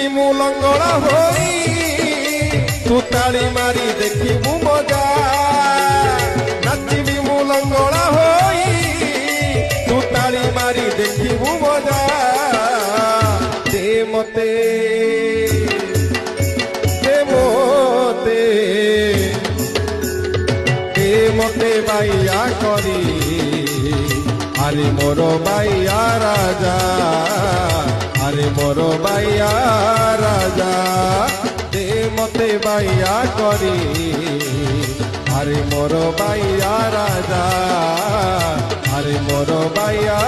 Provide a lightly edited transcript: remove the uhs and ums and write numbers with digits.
নাচিবি মু লঙ্গড়া হই তু তালি মারি দেখিবু মজা নাচিবি মু লঙ্গড়া হই তু তালি মারি দেখিবু মজা দে মতে মতে বাইয়া করি আরে মোর বাইয়া রাজা আরে মোর বাইয়া রাজা দে মতে বাইয়া করি আরে মোর বাইয়া রাজা আরে মোর বাইয়া